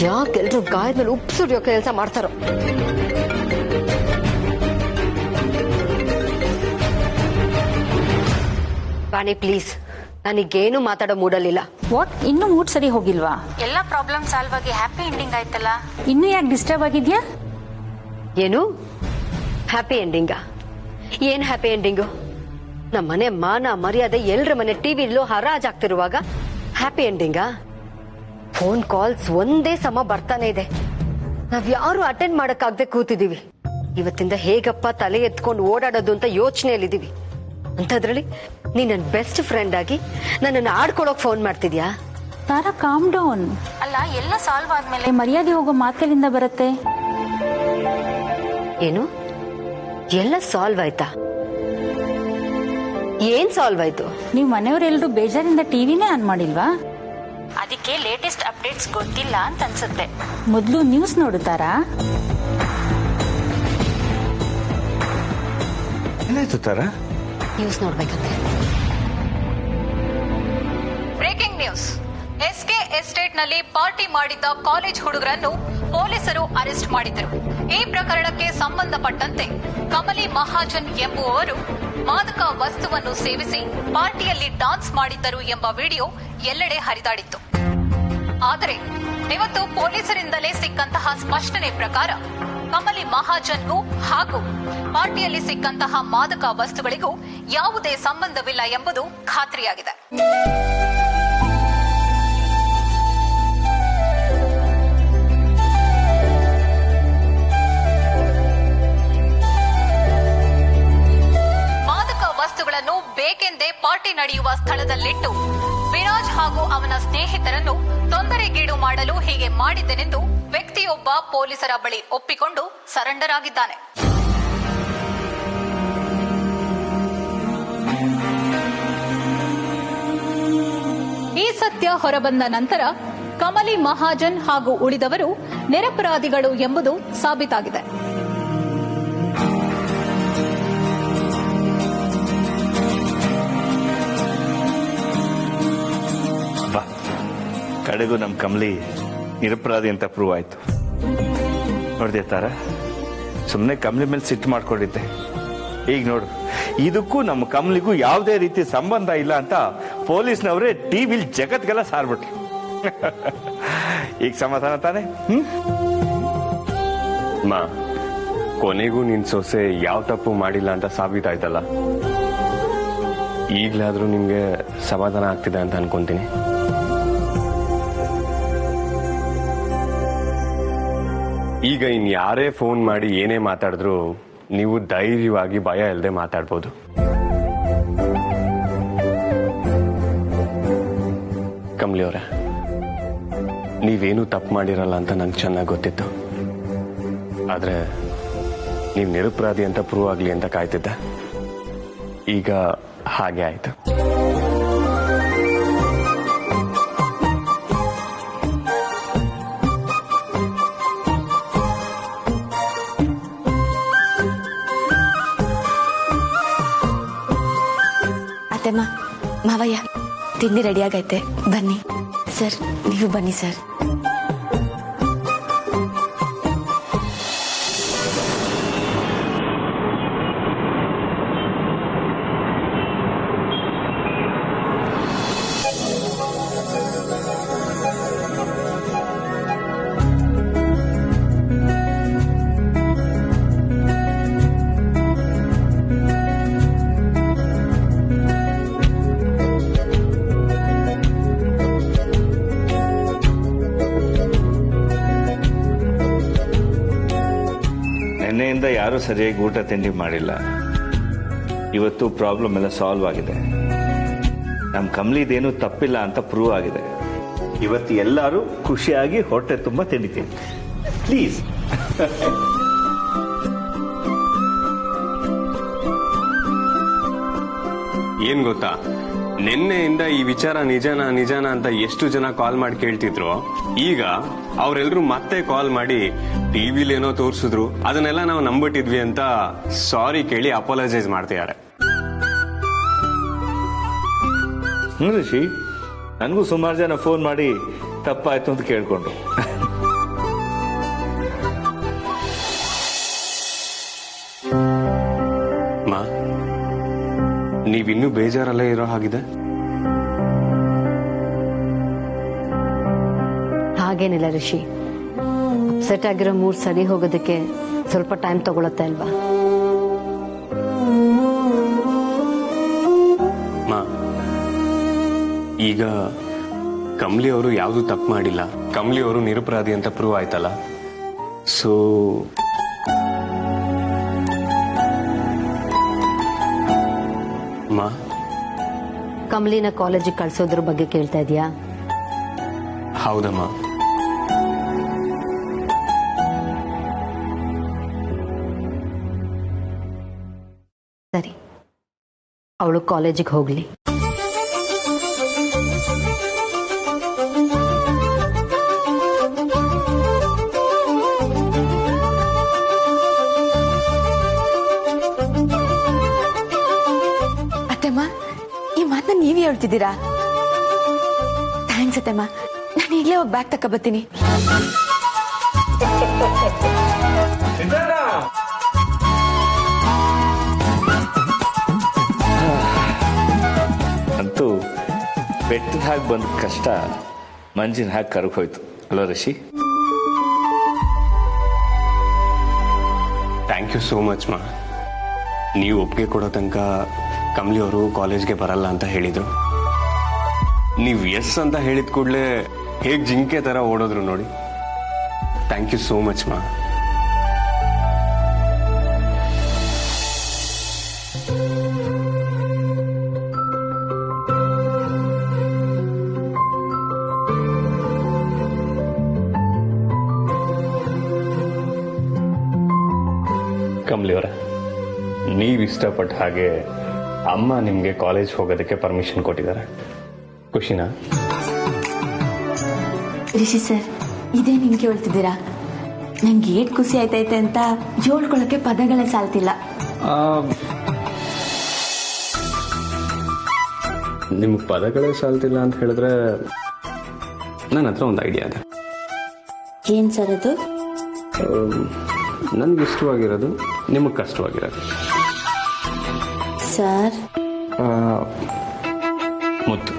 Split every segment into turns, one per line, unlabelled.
ಯಾಕೆಲ್ರು ಗಾಯದ ಮೇಲೆ ಉಪ್ಪು ಸುರಿಯೋ ಕೆಲಸ ಮಾಡ್ತಾರೋ. ಬಾಣಿ ಪ್ಲೀಸ್, ನನಗೇನು ಮಾತಾಡೋ ಮೂಡಲಿಲ್ಲ.
ವಾಟ್, ಇನ್ನೂ ಮೂಡ್ ಸರಿ ಹೋಗಿಲ್ವಾ?
ಎಲ್ಲ ಪ್ರಾಬ್ಲಮ್ ಸಾಲ್ವ್ ಆಗಿ ಹ್ಯಾಪಿ ಎಂಡಿಂಗ್ ಆಯ್ತಲ್ಲ,
ಇನ್ನೂ ಯಾಕೆ ಡಿಸ್ಟರ್ಬ್ ಆಗಿದ್ಯಾ?
ಏನು ಹ್ಯಾಪಿ ಎಂಡಿಂಗಾ? ಏನ್ ಹ್ಯಾಪಿ ಎಂಡಿಂಗು? ನಮ್ಮನೆ ಮಾನ ಮರ್ಯಾದೆ ಎಲ್ರ ಮನೆ ಟಿವಿಲೂ ಹರಾಜಾಗ್ತಿರುವಾಗ ಹ್ಯಾಪಿ ಎಂಡಿಂಗಾ? ಫೋನ್ ಕಾಲ್ಸ್ ಒಂದೇ ಸಮ ಬರ್ತಾನೆ ಇದೆ. ನಾವ್ಯಾರು ಅಟೆಂಡ್ ಮಾಡಕ್ಕಾಗದೆ ಕೂತಿದೀವಿ. ಇವತ್ತಿಂದ ಹೇಗಪ್ಪ ತಲೆ ಎತ್ಕೊಂಡು ಓಡಾಡೋದು ಅಂತ ಯೋಚನೆಯಲ್ಲಿದ್ದೀವಿ. ಅಂತದ್ರಲ್ಲಿ ನೀ ನನ್ನ ಬೆಸ್ಟ್ ಫ್ರೆಂಡ್ ಆಗಿ ನನ್ನನ್ನು ಆಡ್ಕೊಳಕ್ ಫೋನ್ ಮಾಡ್ತಿದ್ಯಾ?
ತಾರಾ, ಕಾಮ್ ಡೌನ್.
ಅಲ್ಲ, ಎಲ್ಲ ಸಾಲ್ವ್ ಆದ್ಮೇಲೆ
ಮರ್ಯಾದೆ ಹೋಗೋ ಮಾತುಗಳಿಂದ ಬರುತ್ತೆ.
ಏನು ಎಲ್ಲ ಸಾಲ್ವ್ ಆಯ್ತಾ? ಏನ್ ಸಾಲ್ವ್ ಆಯ್ತು?
ನೀವು ಮನೆಯವರೆಲ್ಲರೂ ಬೇಜಾರಿಂದ ಟಿವಿನೇ ಆನ್ ಮಾಡಿಲ್ವಾ?
ಅದಕ್ಕೆ ಲೇಟೆಸ್ಟ್ ಅಪ್ಡೇಟ್ಸ್ ಗೊತ್ತಿಲ್ಲ ಅಂತ ಅನ್ಸುತ್ತೆ.
ಮೊದಲು ನ್ಯೂಸ್ ನೋಡುತ್ತಾರಾ?
ಏನಾಯ್ತು ತಾರಾ?
ನ್ಯೂಸ್ ನೋಡ್ಬೇಕಂತೆ.
Breaking news. ಎಸ್ಕೆ ಎಸ್ಟೇಟ್ ನಲ್ಲಿ ಪಾರ್ಟಿ ಮಾಡಿದ್ದ ಕಾಲೇಜ್ ಹುಡುಗರನ್ನು ಪೊಲೀಸರು ಅರೆಸ್ಟ್ ಮಾಡಿದರು. ಈ ಪ್ರಕರಣಕ್ಕೆ ಸಂಬಂಧಪಟ್ಟಂತೆ ಕಮಲಿ ಮಹಾಜನ್ ಎಂಬುವವರು ಮಾದಕ ವಸ್ತುವನ್ನು ಸೇವಿಸಿ ಪಾರ್ಟಿಯಲ್ಲಿ ಡಾನ್ಸ್ ಮಾಡಿದ್ದರು ಎಂಬ ವಿಡಿಯೋ ಎಲ್ಲೆಡೆ ಹರಿದಾಡಿತ್ತು. ಆದರೆ ಇವತ್ತು ಪೊಲೀಸರಿಂದಲೇ ಸಿಕ್ಕಂತಹ ಸ್ಪಷ್ಟನೆ ಪ್ರಕಾರ ಕಮಲಿ ಮಹಾಜನ್ಗೂ ಹಾಗೂ ಪಾರ್ಟಿಯಲ್ಲಿ ಸಿಕ್ಕಂತಹ ಮಾದಕ ವಸ್ತುಗಳಿಗೂ ಯಾವುದೇ ಸಂಬಂಧವಿಲ್ಲ ಎಂಬುದು ಖಾತ್ರಿಯಾಗಿದೆ. ಮಾದಕ ವಸ್ತುಗಳನ್ನು ಬೇಕೆಂದೇ ಪಾರ್ಟಿ ನಡೆಯುವ ಸ್ಥಳದಲ್ಲಿಟ್ಟು ವಿರಾಜ್ ಹಾಗೂ ಅವನ ಸ್ನೇಹಿತರನ್ನು ತೊಂದರೆಗೀಡು ಮಾಡಲು ಹೀಗೆ ಮಾಡಿದ್ದೆನೆಂದು ವ್ಯಕ್ತಿಯೊಬ್ಬ ಪೊಲೀಸರ ಬಳಿ ಒಪ್ಪಿಕೊಂಡು ಸರೆಂಡರ್ ಆಗಿದ್ದಾನೆ. ಈ ಸತ್ಯ ಹೊರಬಂದ ನಂತರ ಕಮಲಿ ಮಹಾಜನ್ ಹಾಗೂ ಉಳಿದವರು ನಿರಪರಾಧಿಗಳು ಎಂಬುದು ಸಾಬೀತಾಗಿದೆ.
ಕಡೆಗೂ ನಮ್ ಕಮಲಿ ನಿರಪರಾಧಿ ಅಂತ ಪ್ರೂವ್ ಆಯ್ತು. ನೋಡಿದೆ ತಾರ, ಸುಮ್ಮನೆ ಕಮಲಿ ಮೇಲೆ ಸಿಟ್ಟು ಮಾಡ್ಕೊಂಡಿದ್ದೆ. ಈಗ ನೋಡು, ಇದಕ್ಕೂ ನಮ್ಮ ಕಮಲಿಗೂ ಯಾವುದೇ ರೀತಿ ಸಂಬಂಧ ಇಲ್ಲ ಅಂತ ಪೊಲೀಸ್ನವರೇ ಟಿವಿಲ್ ಜಗತ್ಗೆಲ್ಲ ಸಾರ್ಬಿಟ್ರು. ಈಗ ಸಮಾಧಾನ ತಾನೆ?
ಮಾ, ಕೊನೆಗೂ ನಿನ್ ಸೊಸೆ ಯಾವ ತಪ್ಪು ಮಾಡಿಲ್ಲ ಅಂತ ಸಾಬೀತಾಯ್ತಲ್ಲ. ಈಗ್ಲಾದ್ರೂ ನಿಮ್ಗೆ ಸಮಾಧಾನ ಆಗ್ತಿದೆ ಅಂತ ಅನ್ಕೊಂತೀನಿ. ಈಗ ಇನ್ಯಾರೇ ಫೋನ್ ಮಾಡಿ ಏನೇ ಮಾತಾಡಿದ್ರು ನೀವು ಧೈರ್ಯವಾಗಿ ಭಯ ಇಲ್ಲದೆ ಮಾತಾಡ್ಬೋದು. ಕಮಲಿ ಅವರೇ, ನೀವೇನು ತಪ್ಪು ಮಾಡಿರಲ್ಲ ಅಂತ ನಂಗೆ ಚೆನ್ನಾಗಿ ಗೊತ್ತಿತ್ತು. ಆದ್ರೆ ನೀವು ನಿರಪರಾಧಿ ಅಂತ ಪ್ರೂವ್ ಆಗ್ಲಿ ಅಂತ ಕಾಯ್ತಿದ್ದೆ. ಈಗ ಹಾಗೆ ಆಯ್ತು.
ಅತ್ತೆಮ್ಮ, ಮಾವಯ್ಯ, ತಿಂಡಿ ರೆಡಿಯಾಗೈತೆ, ಬನ್ನಿ ಸರ್. ನೀವು ಬನ್ನಿ ಸರ್.
ನಿನ್ನೆಯಿಂದ ಯಾರೂ ಸರಿಯಾಗಿ ಊಟ ತಿಂಡಿ ಮಾಡಿಲ್ಲ. ಇವತ್ತು ಪ್ರಾಬ್ಲಮ್ ಎಲ್ಲ ಸಾಲ್ವ್ ಆಗಿದೆ. ನಮ್ಮ ಕಮಲಿದೇನು ತಪ್ಪಿಲ್ಲ ಅಂತ ಪ್ರೂವ್ ಆಗಿದೆ. ಇವತ್ತು ಎಲ್ಲರೂ ಖುಷಿಯಾಗಿ ಹೊಟ್ಟೆ ತುಂಬ ತಿಂಡಿತೀನಿ. ಪ್ಲೀಸ್.
ಏನ್ ಗೊತ್ತಾ, ನಿನ್ನೆಯಿಂದ ಈ ವಿಚಾರ ನಿಜಾನ ಅಂತ ಎಷ್ಟು ಜನ ಕಾಲ್ ಮಾಡಿ ಕೇಳ್ತಿದ್ರು. ಈಗ ಅವ್ರೆಲ್ರು ಮತ್ತೆ ಕಾಲ್ ಮಾಡಿ ಟಿವಿಲಿ ಏನೋ ತೋರಿಸಿದ್ರು, ಅದನ್ನೆಲ್ಲ ನಾವು ನಂಬಿಟ್ಟಿದ್ವಿ ಅಂತ ಸಾರಿ ಕೇಳಿ ಅಪಾಲಜೈಸ್ ಮಾಡ್ತಿದ್ದಾರೆ.
ಋಷಿ, ನನಗೂ ಸುಮಾರು ಜನ ಫೋನ್ ಮಾಡಿ ತಪ್ಪಾಯ್ತು ಅಂತ ಕೇಳ್ಕೊಂಡ್ರು.
ನೀವಿನ್ನೂ ಬೇಜಾರಲ್ಲೇ ಇರೋ ಹಾಗಿದೆ.
ಹಾಗೇನಿಲ್ಲ ಋಷಿ, ಅಪ್ಸೆಟ್ ಆಗಿರೋ ಮೂಡ್ ಸರಿ ಹೋಗೋದಕ್ಕೆ ಸ್ವಲ್ಪ ಟೈಮ್ ತಗೊಳತ್ತೆ ಅಲ್ವಾ?
ಈಗ ಕಮಲಿ ಅವರು ಯಾವ್ದು ತಪ್ಪು ಮಾಡಿಲ್ಲ, ಕಮಲಿ ಅವರು ನಿರಪರಾಧಿ ಅಂತ ಪ್ರೂವ್ ಆಯ್ತಲ್ಲ. ಸೊ
ಕಮಲಿನ ಕಾಲೇಜಿಗೆ ಕಳ್ಸೋದ್ರ ಬಗ್ಗೆ ಕೇಳ್ತಾ ಇದೀಯಾ?
ಹೌದಮ್ಮ.
ಸರಿ, ಅವಳು ಕಾಲೇಜಿಗೆ ಹೋಗ್ಲಿ.
ಅತ್ತಮ್ಮ, ಈ ಮಾತನ್ನ ನೀವೇ ಹೇಳ್ತಿದ್ದೀರಾ? ಥ್ಯಾಂಕ್ಸ್ ಅತ್ತಮ್ಮ. ನಾನು ಈಗಲೇ ಹೋಗಿ ಬ್ಯಾಗ್ ತಕ್ಕ ಬರ್ತೀನಿ.
ಅಂತೂ ಬೆಟ್ಟದ ಹಾಗೆ ಬಂದ ಕಷ್ಟ ಮಂಜಿನ ಹಾಗೆ ಕರ್ಕೋಯ್ತು ಅಲ್ವಾ ಋಷಿ?
ಥ್ಯಾಂಕ್ ಯು ಸೋ ಮಚ್ ಮಾ. ನೀವು ಒಪ್ಪಿಗೆ ಕೊಡೋ ತನಕ ಕಮಲಿ ಅವರು ಕಾಲೇಜ್ಗೆ ಬರಲ್ಲ ಅಂತ ಹೇಳಿದ್ರು. ನೀವು ಎಸ್ ಅಂತ ಹೇಳಿದ ಕೂಡಲೇ ಹೇಗೆ ಜಿಂಕೆ ತರ ಓಡೋದ್ರು ನೋಡಿ. ಥ್ಯಾಂಕ್ ಯು ಸೋ ಮಚ್ ಮಾ. ಕಮಲಿ ಅವರ, ನೀವು ಇಷ್ಟಪಟ್ಟ ಹಾಗೆ ಅಮ್ಮ ನಿಮಗೆ ಕಾಲೇಜ್ ಹೋಗೋದಕ್ಕೆ ಪರ್ಮಿಷನ್ ಕೊಟ್ಟಿದ್ದಾರೆ. ಖುಷಿನಾ?
ರಿಷಿ ಸರ್, ಇದೇ ನಿಮ್ಗೆ ಹೇಳ್ತಿದ್ದೀರಾ? ನಂಗೆ ಏಟ್ ಖುಷಿ ಆಯ್ತೈತೆ ಅಂತ ಹೇಳ್ಕೊಳಕ್ಕೆ ಪದಗಳೇ ಸಾಲ್ತಿಲ್ಲ.
ನಿಮ್ಗೆ ಪದಗಳೇ ಸಾಲ್ತಿಲ್ಲ ಅಂತ ಹೇಳಿದ್ರೆ ನನ್ನ ಹತ್ರ ಒಂದು ಐಡಿಯಾ ಇದೆ.
ಏನ್ ಸರ್ ಅದು?
ನನ್ಗೆ ಇಷ್ಟವಾಗಿರೋದು ನಿಮಗೆ ಕಷ್ಟವಾಗಿರೋದು.
ಸರ್,
ಮುತ್ತು.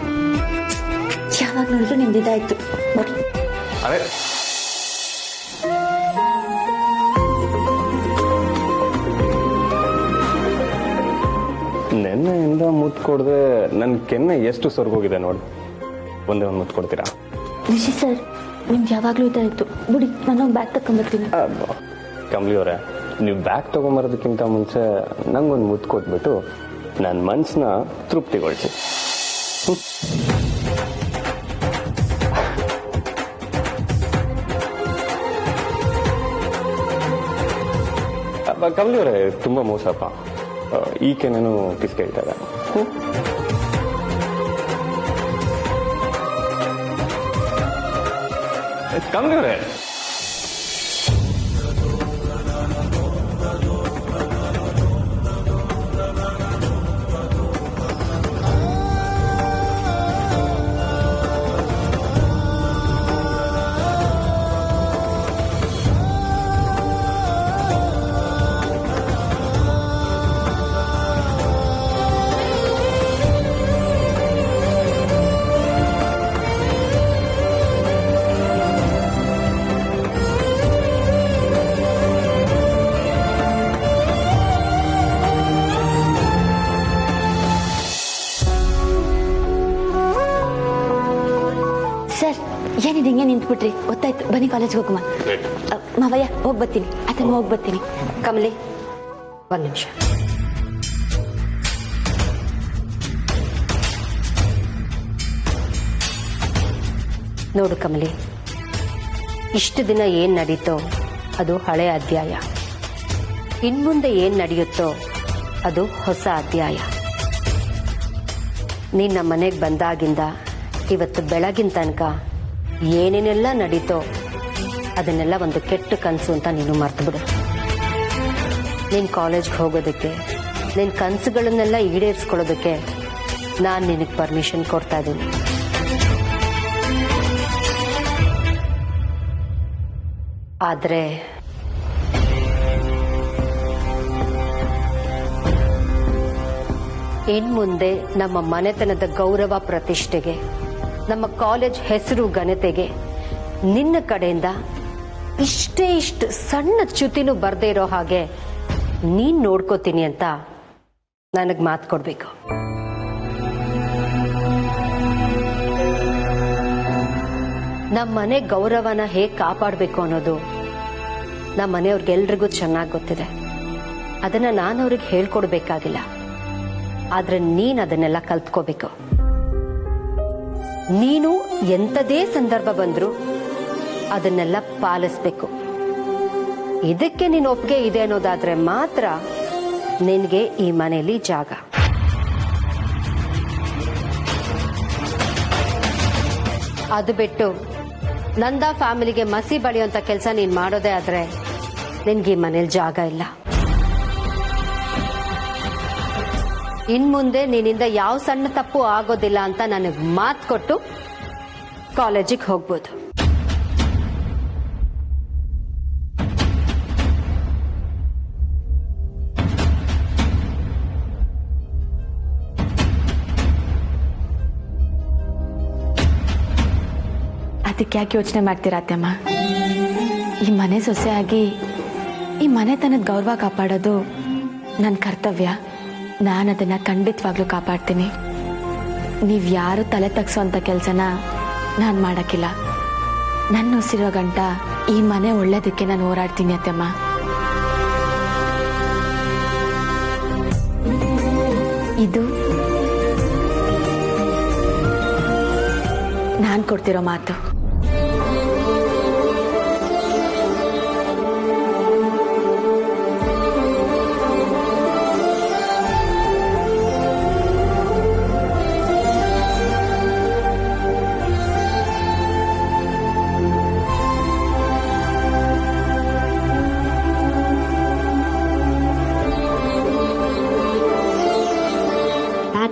ಯಾವಾಗ ನೋಡಿದ್ರು ನಿಮ್ದಿದಾಯ್ತು. ಬರ್ರಿ.
ಅರೆ, ನೆನ್ನೆಯಿಂದ ಮುತ್ತು ಕೊಡದೆ ನನ್ನ ಕೆನ್ನೆ ಎಷ್ಟು ಸೊರ್ಗೋಗಿದೆ ನೋಡಿ. ಒಂದೇ ಒಂದು ಮುತ್ತು ಕೊಡ್ತೀರಾ?
ರಿಷಿ ಸರ್, ನಿಮ್ಗೆ ಯಾವಾಗ್ಲೂ ಇದಾಯ್ತು. ಬಿಡಿ, ನಾನು ಬ್ಯಾಗ್ ತಕೊಂಡ್ಬರ್ತೀನಿ.
ಕಮಲಿ ಅವರೇ, ನೀವು ಬ್ಯಾಗ್ ತಗೊಂಬರೋದಕ್ಕಿಂತ ಮುಂಚೆ ನಂಗೊಂದು ಮುತ್ತು ಕೊಟ್ಬಿಟ್ಟು ನನ್ನ ಮನ್ಸನ್ನ ತೃಪ್ತಿಗೊಳಿಸಿ. ಕಮಲಿ ಅವರೇ, ತುಂಬಾ ಮೋಸಪ್ಪ. ಈಕೆನೇನು ಕಿಸ್ ಕೇಳ್ತಾರೆ. ಕಮಲಿ ಅವರೇ,
ನಿಂತ್ಬಿಟ್ರಿ, ಗೊತ್ತಾಯ್ತು. ಬನ್ನಿ ಕಾಲೇಜ್ಗೆ ಹೋಗಮ್ಮ. ಮಾವಯ್ಯ ಹೋಗಿ ಬರ್ತೀನಿ, ಅತ್ತಮ್ಮ ಹೋಗಿ ಬರ್ತೀನಿ.
ಕಮಲಿ ಒಂದ್ ನಿಮಿಷ. ನೋಡು ಕಮಲಿ, ಇಷ್ಟು ದಿನ ಏನ್ ನಡೀತೋ ಅದು ಹಳೆ ಅಧ್ಯಾಯ. ಇನ್ಮುಂದೆ ಏನ್ ನಡೆಯುತ್ತೋ ಅದು ಹೊಸ ಅಧ್ಯಾಯ. ನೀನ್ ನಮ್ಮ ಮನೆಗೆ ಬಂದಾಗಿಂದ ಇವತ್ತು ಬೆಳಗಿನ ತನಕ ಏನೇನೆಲ್ಲ ನಡೀತೋ ಅದನ್ನೆಲ್ಲ ಒಂದು ಕೆಟ್ಟ ಕನಸು ಅಂತ ನೀನು ಮರ್ತು ಬಿಡು. ನೀನ್ ಕಾಲೇಜ್ಗೆ ಹೋಗೋದಕ್ಕೆ, ನಿನ್ ಕನಸುಗಳನ್ನೆಲ್ಲ ಈಡೇರಿಸ್ಕೊಳ್ಳೋದಕ್ಕೆ ನಾನು ನಿನಗೆ ಪರ್ಮಿಷನ್ ಕೊಡ್ತಾ ಇದ್ದೀನಿ. ಆದ್ರೆ ಇನ್ಮುಂದೆ ನಮ್ಮ ಮನೆತನದ ಗೌರವ ಪ್ರತಿಷ್ಠೆಗೆ, ನಮ್ಮ ಕಾಲೇಜ್ ಹೆಸರು ಘನತೆಗೆ ನಿನ್ನ ಕಡೆಯಿಂದ ಇಷ್ಟು ಸಣ್ಣ ಚ್ಯುತಿನೂ ಬರ್ದೇ ಇರೋ ಹಾಗೆ ನೀನ್ ನೋಡ್ಕೋತೀನಿ ಅಂತ ನನಗ್ ಮಾತು ಕೊಡ್ಬೇಕು. ನಮ್ಮ ಮನೆ ಗೌರವನ ಹೇಗ್ ಕಾಪಾಡಬೇಕು ಅನ್ನೋದು ನಮ್ಮ ಮನೆಯವ್ರಿಗೆಲ್ರಿಗೂ ಚೆನ್ನಾಗಿ ಗೊತ್ತಿದೆ. ಅದನ್ನ ನಾನು ಅವ್ರಿಗೆ ಹೇಳ್ಕೊಡ್ಬೇಕಾಗಿಲ್ಲ. ಆದ್ರೆ ನೀನ್ ಅದನ್ನೆಲ್ಲ ಕಲ್ತ್ಕೋಬೇಕು. ನೀನು ಎಂಥದೇ ಸಂದರ್ಭ ಬಂದ್ರು ಅದನ್ನೆಲ್ಲ ಪಾಲಿಸ್ಬೇಕು. ಇದಕ್ಕೆ ನೀನು ಒಪ್ಪಿಗೆ ಇದೆ ಅನ್ನೋದಾದ್ರೆ ಮಾತ್ರ ನಿನ್ಗೆ ಈ ಮನೆಯಲ್ಲಿ ಜಾಗ. ಅದು ಬಿಟ್ಟು ನಂದ ಫ್ಯಾಮಿಲಿಗೆ ಮಸಿ ಬಳಿಯುವಂತ ಕೆಲಸ ನೀನ್ ಮಾಡೋದೇ ಆದ್ರೆ ನಿನ್ಗೆ ಈ ಮನೇಲಿ ಜಾಗ ಇಲ್ಲ. ಇನ್ಮುಂದೆ ನಿನ್ನಿಂದ ಯಾವ ಸಣ್ಣ ತಪ್ಪು ಆಗೋದಿಲ್ಲ ಅಂತ ನನಗೆ ಮಾತು ಕೊಟ್ಟು ಕಾಲೇಜಿಗೆ ಹೋಗ್ಬೋದು.
ಅದಕ್ಕೆ ಯಾಕೆ ಯೋಚನೆ ಮಾಡ್ತೀರಾ ಅತ್ತಮ್ಮ? ಈ ಮನೆ ಸೊಸೆ ಆಗಿ ಈ ಮನೆತನದ ಗೌರವ ಕಾಪಾಡೋದು ನನ್ನ ಕರ್ತವ್ಯ. ನಾನು ಅದನ್ನ ಖಂಡಿತವಾಗ್ಲೂ ಕಾಪಾಡ್ತೀನಿ. ನೀವ್ ಯಾರು ತಲೆ ತಗ್ಸೋಂಥ ಕೆಲಸನ ನಾನು ಮಾಡಕ್ಕಿಲ್ಲ. ನನ್ನ ಉಸಿರೋ ಗಂಟ ಈ ಮನೆ ಒಳ್ಳೇದಕ್ಕೆ ನಾನು ಹೋರಾಡ್ತೀನಿ ಅತ್ತಮ್ಮ. ಇದು ನಾನು ಕೊಡ್ತಿರೋ ಮಾತು.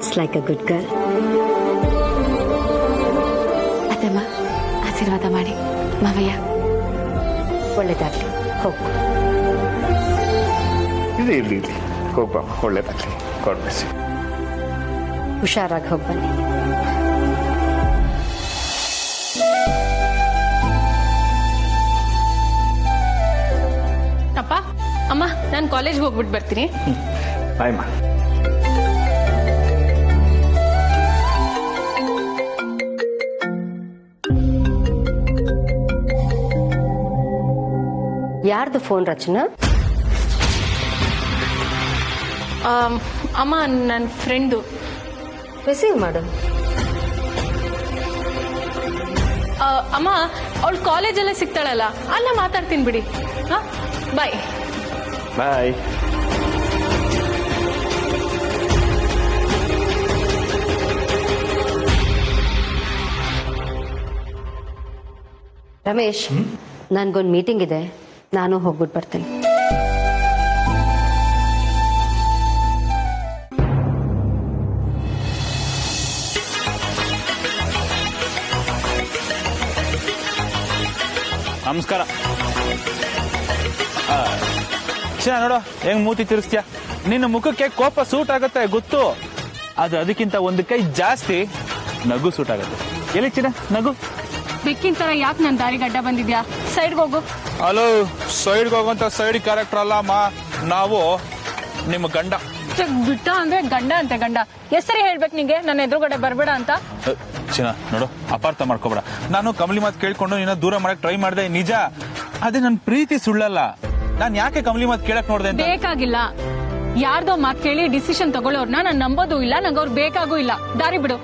That's like a good girl.
ಅತ್ತಮ್ಮ ಆಶೀರ್ವಾದ ಮಾಡಿ. ಮಾವಯ್ಯ
ಒಳ್ಳೇದಾಗ್ಲಿ, ಹೋಗು.
ಇಲ್ಲಿ ಹೋಗ್ಬ, ಒಳ್ಳೇದಾಗ್ಲಿ. ಕೊಡ್ಬೇಸಿ,
ಹುಷಾರಾಗಿ ಹೋಗಿ ಬನ್ನಿ.
ಅಪ್ಪ ಅಮ್ಮ, ನಾನು ಕಾಲೇಜ್ಗೆ ಹೋಗ್ಬಿಟ್ಟು ಬರ್ತೀನಿ.
ಬಾಯ್ಮಾ.
ಯಾರ್ದು ಫೋನ್ ರಚನಾ?
ಅಮ್ಮ, ನನ್ನ ಫ್ರೆಂಡು.
ರಿಸೀವ್ ಮಾಡು.
ಅಮ್ಮ, ಅವಳು ಕಾಲೇಜಲ್ಲೇ ಸಿಗ್ತಾಳಲ್ಲ, ಅಲ್ಲೇ ಮಾತಾಡ್ತೀನಿ ಬಿಡಿ. ಹಾ, ಬಾಯ್
ಬಾಯ್.
ರಮೇಶ್, ನನ್ಗೊಂದು ಮೀಟಿಂಗ್ ಇದೆ, ನಾನು ಹೋಗ್ಬಿಟ್ಟು ಬರ್ತೀನಿ.
ನಮಸ್ಕಾರ. ನೋಡು ಹೆಂಗ್ ಮೂತಿ ತಿರ್ಸ್ತೀಯ. ನಿನ್ನ ಮುಖಕ್ಕೆ ಕೋಪ ಸೂಟ್ ಆಗತ್ತೆ ಗೊತ್ತು, ಅದು ಅದಕ್ಕಿಂತ ಒಂದು ಕೈ ಜಾಸ್ತಿ ನಗು ಸೂಟ್ ಆಗತ್ತೆ. ಎಲ್ಲಿ ಚಿನ್ನ ನಗು?
ಬೆಕ್ಕಿನ ತರ ಯಾಕೆ ನನ್ನ ದಾರಿಗೆ ಅಡ್ಡ ಬಂದಿದ್ಯಾ? ಸೈಡ್ಗೆ ಹೋಗು.
ಹಲೋ, ಸೈಡ್ಗೆ ಹೋಗುವಂತ ಸೈಡ್ ಕ್ಯಾರೆಕ್ಟರ್ ಅಲ್ಲ ಅಮ್ಮ, ನಾವು ನಿಮ್ಮ ಗಂಡ.
ಬಿಟ್ಟ ಅಂದ್ರೆ ಗಂಡ ಅಂತೆ ಗಂಡ. ಹೆಸರಿ ಹೇಳ್ಬೇಕು ನಿಂಗೆ ನನ್ನ ಎದುರುಗಡೆ ಬರ್ಬೇಡ ಅಂತ.
ಚಿನ್ನ ನೋಡು, ಅಪಾರ್ಥ ಮಾಡ್ಕೋಬೇಡ. ನಾನು ಕಮಲಿ ಮಾತು ಕೇಳ್ಕೊಂಡು ನಿನ್ನ ದೂರ ಮಾಡಕ್ ಟ್ರೈ ಮಾಡಿದೆ ನಿಜ. ಅದೇ ನನ್ ಪ್ರೀತಿ ಸುಳ್ಳಲ್ಲ. ನಾನ್ ಯಾಕೆ ಕಮಲಿ ಮಾತು ಕೇಳಕ್ ನೋಡ್ದೆ ಅಂತ
ಬೇಕಾಗಿಲ್ಲ. ಯಾರ್ದೋ ಮಾತ್ ಕೇಳಿ ಡಿಸಿಷನ್ ತಗೊಳ್ಳೋರ್ನ ನಾನ್ ನಂಬೋದು ಇಲ್ಲ, ನಂಗೆ ಅವ್ರು ಬೇಕಾಗೂ ಇಲ್ಲ. ದಾರಿ ಬಿಡು.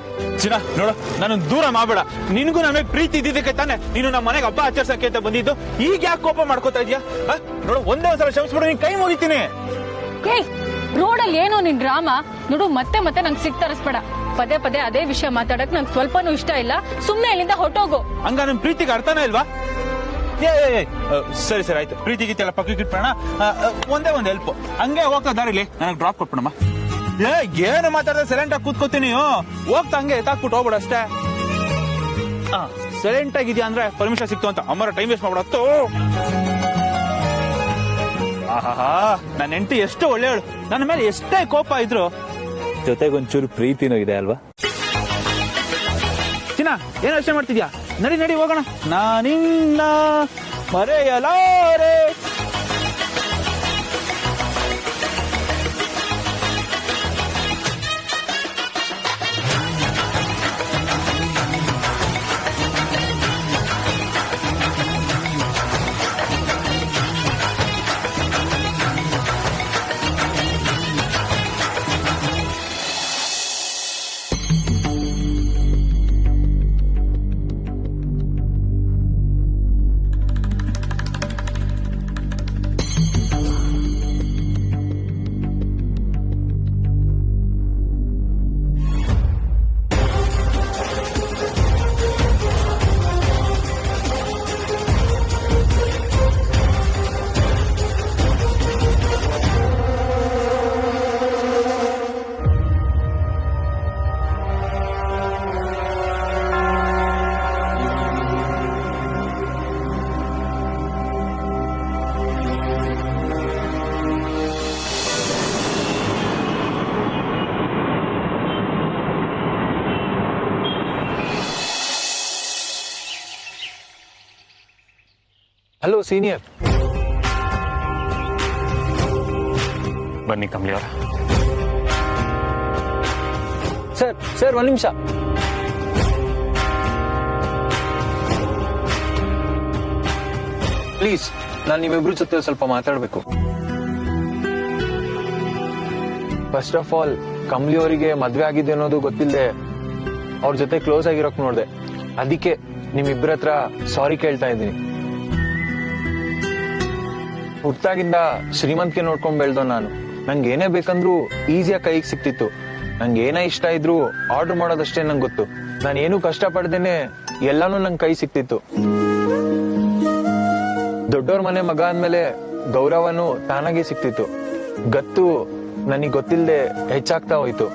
ಚಿನ್ನ ನೋಡು, ನಾನು ದೂರ ಮಾಡಬೇಡ. ನಿನ್ಗೂ ನನ್ನ ಪ್ರೀತಿ ಇದ್ದಿದ್ದಕ್ಕೆ ತಾನೆ ನೀನು ನಮ್ಮ ಮನೆಗೆ ಹಬ್ಬ ಆಚರಿಸಕ್ಕೆ ಅಂತ ಬಂದಿದ್ದು. ಈಗ ಯಾಕೆ ಕೋಪ ಮಾಡ್ಕೋತಾ ಇದೀಯಾ? ನೋಡು, ಒಂದೇ ಒಂದ್ಸಲ ಕ್ಷಮಿಸ್ಬಿಡು, ನೀನ್ ಕೈ ಮುಗಿತೀನಿ.
ಏಯ್, ರೋಡಲ್ಲಿ ಏನೋ ನಿನ್ ಡ್ರಾಮಾ ನೋಡು. ಮತ್ತೆ ಮತ್ತೆ ನಂಗೆ ಸಿಕ್ತರಿಸ್ಬೇಡ. ಪದೇ ಪದೇ ಅದೇ ವಿಷಯ ಮಾತಾಡಕ್ ನಂಗೆ ಸ್ವಲ್ಪನೂ ಇಷ್ಟ ಇಲ್ಲ. ಸುಮ್ನೆ ಇಲ್ಲಿಂದ ಹೊಟ್ಟೋಗು.
ಹಂಗ ನನ್ ಪ್ರೀತಿಗೆ ಅರ್ಥನೇ ಇಲ್ವಾ? ಸರಿ ಸರಿ ಆಯ್ತು, ಪ್ರೀತಿ ಗೀತಿ ಎಲ್ಲ ಪಕ್ಕಕ್ಕೆ ಇಟ್ಬಿಡೋಣ. ಒಂದೇ ಒಂದ್ ಹೆಲ್ಪ್, ಹಂಗೆ ಹೋಗ್ತಾ ದಾರಿಲಿ ನನಗೆ ಡ್ರಾಪ್ ಕೊಟ್ಬಿಡಮ್ಮ. ಏನು ಮಾತಾಡಿದ್ರೆ ಸೈಲೆಂಟ್ ಆಗಿ ಕೂತ್ಕೋತೀನಿ. ಹೋಗ್ತಾ ಹಂಗೆ ಎತ್ತಾಕ್ಬಿಟ್ಟು ಹೋಗ್ಬಿಡು ಅಷ್ಟೇ. ಸೈಲೆಂಟ್ ಆಗಿದ್ಯಾ ಅಂದ್ರೆ ಪರ್ಮಿಷನ್ ಸಿಕ್ತು ಅಂತ ಅಮ್ಮರ ಟೈಮ್ ವೇಸ್ಟ್ ಮಾಡ್ಬಿಡತ್ತು. ಆಹಾ, ನನ್ನ ಹೆಂಡತಿ ಎಷ್ಟು ಒಳ್ಳೆಯವಳು. ನನ್ನ ಮೇಲೆ ಎಷ್ಟೇ ಕೋಪ ಇದ್ರು ಜೊತೆಗೊಂಚೂರು ಪ್ರೀತಿನೂ ಇದೆ ಅಲ್ವಾ? ಚಿನ್ನ, ಏನು ಯೋಚನೆ ಮಾಡ್ತಿದ್ಯಾ? ನಡಿ ನಡಿ ಹೋಗೋಣ. ನಾನಿನ್ನ ಮರೆಯಲಾರೆ.
Hello senior.
ಬನ್ನಿ ಕಮಲಿ ಅವರ.
ಸರ್ ಒಂದ್ ನಿಮಿಷ. ಪ್ಲೀಸ್, ನಾನು ನಿಮ್ಮಿಬ್ರು ಜೊತೆ ಸ್ವಲ್ಪ ಮಾತಾಡ್ಬೇಕು. ಫಸ್ಟ್ ಆಫ್ ಆಲ್, ಕಮಲಿ ಅವರಿಗೆ ಮದ್ವೆ ಆಗಿದೆ ಅನ್ನೋದು ಗೊತ್ತಿಲ್ಲದೆ ಅವ್ರ ಜೊತೆ ಕ್ಲೋಸ್ ಆಗಿರೋಕ್ ನೋಡ್ದೆ. ಅದಕ್ಕೆ ನಿಮ್ಮಿಬ್ಬರ ಹತ್ರ ಸಾರಿ ಕೇಳ್ತಾ ಇದ್ದೀನಿ. ಹುಟ್ಟಾಗಿಂದ ಶ್ರೀಮಂತಿಗೆ ನೋಡ್ಕೊಂಡ್ ಬೆಳ್ದೋ ನಾನು. ನಂಗೆ ಏನೇ ಬೇಕಂದ್ರೂ ಈಸಿಯಾಗಿ ಕೈಗೆ ಸಿಕ್ತಿತ್ತು. ನಂಗೆ ಏನೇ ಇಷ್ಟ ಇದ್ರು ಆರ್ಡರ್ ಮಾಡೋದಷ್ಟೇ ನಂಗೆ ಗೊತ್ತು. ನಾನು ಏನು ಕಷ್ಟ ಪಡ್ದೇನೆ ಎಲ್ಲಾನು ನಂಗೆ ಕೈ ಸಿಕ್ತಿತ್ತು. ದೊಡ್ಡವ್ರ ಮನೆ ಮಗ ಅಂದ್ಮೇಲೆ ಗೌರವನು ತಾನಾಗೆ ಸಿಕ್ತಿತ್ತು. ಗತ್ತು ನನಗೆ ಗೊತ್ತಿಲ್ಲದೆ ಹೆಚ್ಚಾಗ್ತಾ ಹೋಯ್ತು.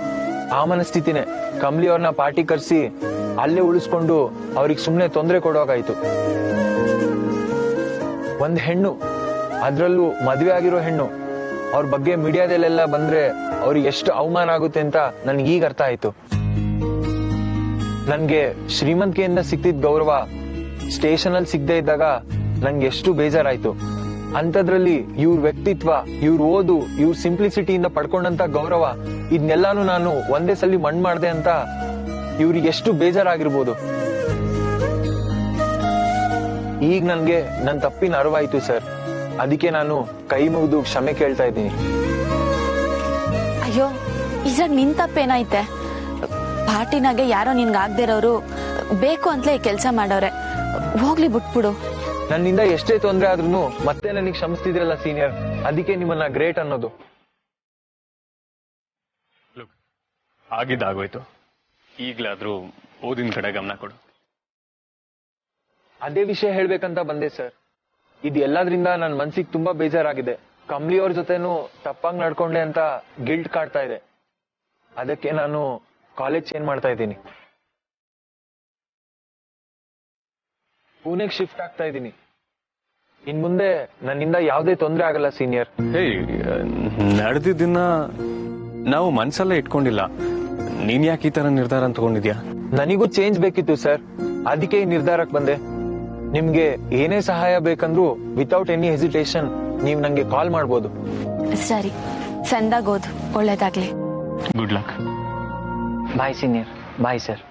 ಆ ಮನಸ್ಥಿತಿನೇ ಕಮಲಿ ಅವ್ರನ್ನ ಪಾರ್ಟಿ ಕರ್ಸಿ ಅಲ್ಲೇ ಉಳಿಸ್ಕೊಂಡು ಅವ್ರಿಗೆ ಸುಮ್ನೆ ತೊಂದರೆ ಕೊಡೋಗಾಯ್ತು. ಒಂದ್ ಹೆಣ್ಣು, ಅದ್ರಲ್ಲೂ ಮದ್ವೆ ಆಗಿರೋ ಹೆಣ್ಣು, ಅವ್ರ ಬಗ್ಗೆ ಮೀಡಿಯಾದಲ್ಲೆಲ್ಲ ಬಂದ್ರೆ ಅವ್ರಿಗೆ ಎಷ್ಟು ಅವಮಾನ ಆಗುತ್ತೆ ಅಂತ ನನ್ಗೀಗ ಅರ್ಥ ಆಯ್ತು. ನನ್ಗೆ ಶ್ರೀಮಂತಿಕೆಯಿಂದ ಸಿಕ್ತಿದ್ ಗೌರವ ಸ್ಟೇಷನ್ ಅಲ್ಲಿ ಸಿಗದೆ ಇದ್ದಾಗ ನನ್ಗೆ ಎಷ್ಟು ಬೇಜಾರಾಯ್ತು. ಅಂತದ್ರಲ್ಲಿ ಇವ್ರ ವ್ಯಕ್ತಿತ್ವ, ಇವ್ರ ಓದು, ಇವ್ರ ಸಿಂಪ್ಲಿಸಿಟಿಯಿಂದ ಪಡ್ಕೊಂಡಂತ ಗೌರವ, ಇದನ್ನೆಲ್ಲಾನು ನಾನು ಒಂದೇ ಸಲ ಮಣ್ಣು ಮಾಡ್ದೆ ಅಂತ ಇವ್ರಿಗೆ ಎಷ್ಟು ಬೇಜಾರಾಗಿರ್ಬೋದು. ಈಗ ನನ್ಗೆ ನನ್ ತಪ್ಪಿನ ಅರಿವಾಯ್ತು ಸರ್. ಅದಕ್ಕೆ ನಾನು ಕೈ ಮುಗಿದು ಕ್ಷಮೆ ಕೇಳ್ತಾ ಇದ್ದೀನಿ.
ಅಯ್ಯೋ, ಇದ್ರಾಗ ನಿನ್ ತಪ್ಪೇನೈತೆ? ಪಾರ್ಟಿನಾಗೆ ಯಾರೋ ನಿನ್ಗೆ ಆಗದೆ ಇರೋರು ಬೇಕು ಅಂತಲೇ ಕೆಲಸ ಮಾಡವ್ರೆ. ಹೋಗ್ಲಿ, ಬಿಟ್ಬಿಡು.
ನನ್ನಿಂದ ಎಷ್ಟೇ ತೊಂದರೆ ಆದ್ರೂ ಮತ್ತೆ ನನಗೆ ಕ್ಷಮಿಸ್ತಿದ್ರಲ್ಲ ಸೀನಿಯರ್. ಅದಕ್ಕೆ ನಿಮ್ಮನ್ನ ಗ್ರೇಟ್ ಅನ್ನೋದು.
ಆಗಿದ್ದಾಗೋಯ್ತು. ಈಗ್ಲಾದ್ರೂ ಓದಿನ ಕಡೆ ಗಮನ ಕೊಡು.
ಅದೇ ವಿಷಯ ಹೇಳ್ಬೇಕಂತ ಬಂದೆ ಸರ್. ಇದು ಎಲ್ಲದ್ರಿಂದ ನನ್ನ ಮನ್ಸಿಗೆ ತುಂಬಾ ಬೇಜಾರಾಗಿದೆ. ಕಮಲಿ ಅವ್ರ ಜೊತೆನೂ ತಪ್ಪಾಗಿ ನಡ್ಕೊಂಡೆ ಅಂತ ಗಿಲ್ಟ್ ಕಾಡ್ತಾ ಇದೆ. ಅದಕ್ಕೆ ನಾನು ಕಾಲೇಜ್ ಚೇಂಜ್ ಮಾಡ್ತಾ ಇದ್ದೀನಿ. ಪುಣೆಗೆ ಶಿಫ್ಟ್ ಆಗ್ತಾ ಇದ್ದೀನಿ. ಇನ್ ಮುಂದೆ ನನ್ನಿಂದ ಯಾವುದೇ ತೊಂದರೆ ಆಗಲ್ಲ ಸೀನಿಯರ್.
ನಡೆದಿದ್ದನ್ನ ನಾವು ಮನ್ಸಲ್ಲೇ ಇಟ್ಕೊಂಡಿಲ್ಲ. ನೀನ್ ಯಾಕೆ ಈ ತರ ನಿರ್ಧಾರ ತಗೊಂಡಿದ್ಯಾ?
ನನಗೂ ಚೇಂಜ್ ಬೇಕಿತ್ತು ಸರ್. ಅದಕ್ಕೆ ಈ ನಿರ್ಧಾರಕ್ಕೆ ಬಂದೆ. ನಿಮ್ಗೆ ಏನೇ ಸಹಾಯ ಬೇಕಂದ್ರೂ ವಿತೌಟ್ ಎನಿ ಹೆಸಿಟೇಷನ್ ನೀವ್ ನಂಗೆ ಕಾಲ್ ಮಾಡ್ಬೋದು.
ಸರಿ, ಸಂದಾಗೋದು. ಒಳ್ಳೇದಾಗ್ಲಿ.
Good luck.
Bye senior. Bye sir.